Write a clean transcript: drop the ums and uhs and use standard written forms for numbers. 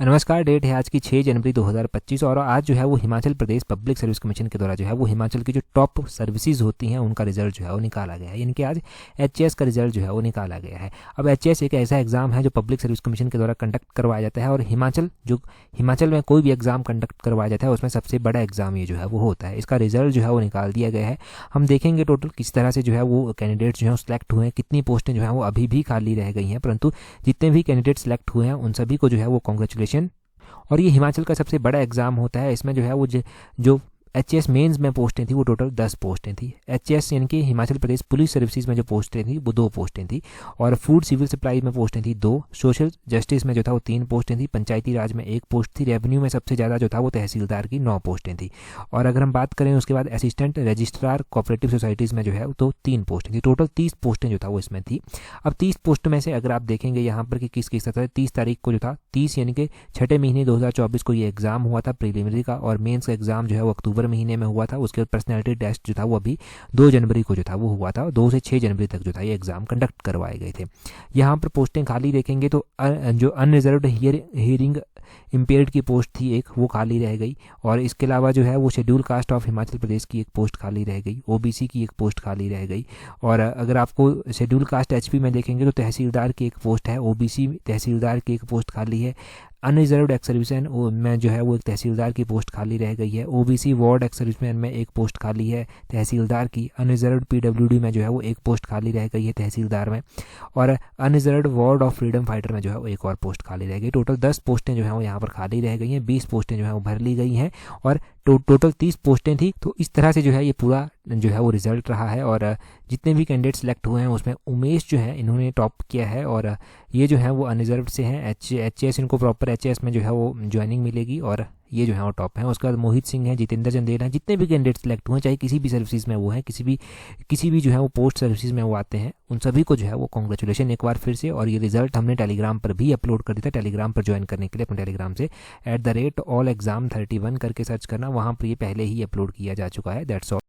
नमस्कार। डेट है आज की 6 जनवरी 2025 और आज जो है वो Himachal Pradesh public service commission के द्वारा जो है वो हिमाचल की जो टॉप सर्विसेज होती हैं उनका रिजल्ट जो है वो निकाला गया है। यानी कि आज एचएएस का रिजल्ट जो है वो निकाला गया है। अब एचएएस एक ऐसा एग्जाम है जो पब्लिक सर्विस कमीशन के द्वारा कंडक्ट करवाया जाता है और हिमाचल में कोई भी एग्जाम कंडक्ट करवाया जाता है उसमें सबसे बड़ा एग्जाम ये जो है वो होता है। इसका रिजल्ट जो है वो निकाल दिया गया है। हम देखेंगे टोटल किस तरह से जो है वो कैंडिडेट्स जो है सिलेक्ट हुए हैं, कितनी पोस्टें जो है वो अभी भी खाली रह गई हैं, परंतु जितने भी कैंडिडेट सिलेक्ट हुए हैं उन सभी को जो है वो कॉन्ग्रेचुलेशन। और ये हिमाचल का सबसे बड़ा एग्जाम होता है। इसमें जो है वो जो एचएएस मेंस में पोस्टें थी वो टोटल 10 पोस्टें थी। एचएएस यानी कि हिमाचल प्रदेश पुलिस सर्विसेज में जो पोस्टें थी वो 2 पोस्टें थी और फूड सिविल सप्लाई में पोस्टें थी 2, सोशल जस्टिस में जो था वो 3 पोस्टें थी, पंचायती राज में 1 पोस्ट थी, रेवेन्यू में सबसे ज़्यादा जो था वो तहसीलदार की 9 पोस्टें थी। और अगर हम बात करें उसके बाद असिस्टेंट रजिस्ट्रार कोऑपरेटिव सोसाइटीज़ में जो है तो 3 पोस्टें थी। टोटल 30 पोस्टें जो था वो इसमें थी। अब 30 पोस्टों में से अगर आप देखेंगे यहाँ पर कि किस तरह 30 तारीख को जो था 30 यानी कि 6 महीने 2024 को ये एग्ज़ाम हुआ था प्रीलिमिनरी का, और मेंस का एग्ज़ाम जो है वो अक्टूबर महीने में हुआ था। उसके बाद पर्सनैलिटी टेस्ट जो था वो अभी 2 जनवरी को जो था वो हुआ था। 2 से 6 जनवरी तक जो था ये एग्ज़ाम कंडक्ट करवाए गए थे। यहाँ पर पोस्टें खाली देखेंगे तो जो अनरिजर्व्ड हियरिंग इम्पेयर्ड की पोस्ट थी एक, वो खाली रह गई। और इसके अलावा जो है वो schedule caste of Himachal Pradesh की एक पोस्ट खाली रह गई, ओबीसी की एक पोस्ट खाली रह गई। और अगर आपको शेड्यूल कास्ट एचपी में देखेंगे तो तहसीलदार की एक पोस्ट है, ओबीसी तहसीलदार की एक पोस्ट खाली है। अनरिजर्व्ड एक्स सर्विसमैन में जो है वो एक तहसीलदार की पोस्ट खाली रह गई है। ओबीसी वार्ड एक्स सर्विसमैन में एक पोस्ट खाली है तहसीलदार की। अनरिजर्व्ड पीडब्ल्यूडी में जो है वो एक पोस्ट खाली रह गई है तहसीलदार में। और unreserved ward of freedom fighter में जो है वो एक और पोस्ट खाली रह गई। टोटल 10 पोस्टें जो है वो यहाँ पर खाली रह गई हैं, 20 पोस्टें जो है वो भर ली गई हैं और टोटल 30 पोस्टें थी। तो इस तरह से जो है ये पूरा जो है वो रिजल्ट रहा है। और जितने भी कैंडिडेट सेलेक्ट हुए हैं उसमें उमेश जो है इन्होंने टॉप किया है और ये जो है वो अनरिजर्व्ड से हैं। एचएएस इनको प्रॉपर एचएएस में जो है वो ज्वाइनिंग मिलेगी और ये जो है वो टॉप है। उसके बाद मोहित सिंह है, जितेंद्र चंदेल हैं, जितने भी कैंडिडेट सेलेक्ट हुए हैं चाहे किसी भी सर्विसेज में वो हैं, किसी भी जो है वो पोस्ट सर्विसेज में वो आते हैं, उन सभी को जो है वो कॉन्ग्रेचुलेशन एक बार फिर से। और ये रिजल्ट हमने टेलीग्राम पर भी अपलोड कर दिया था। टेलीग्राम पर ज्वाइन करने के लिए अपने टेलीग्राम से @allexam31 करके सर्च करना, वहाँ पर ये पहले ही अपलोड किया जा चुका है। That's all.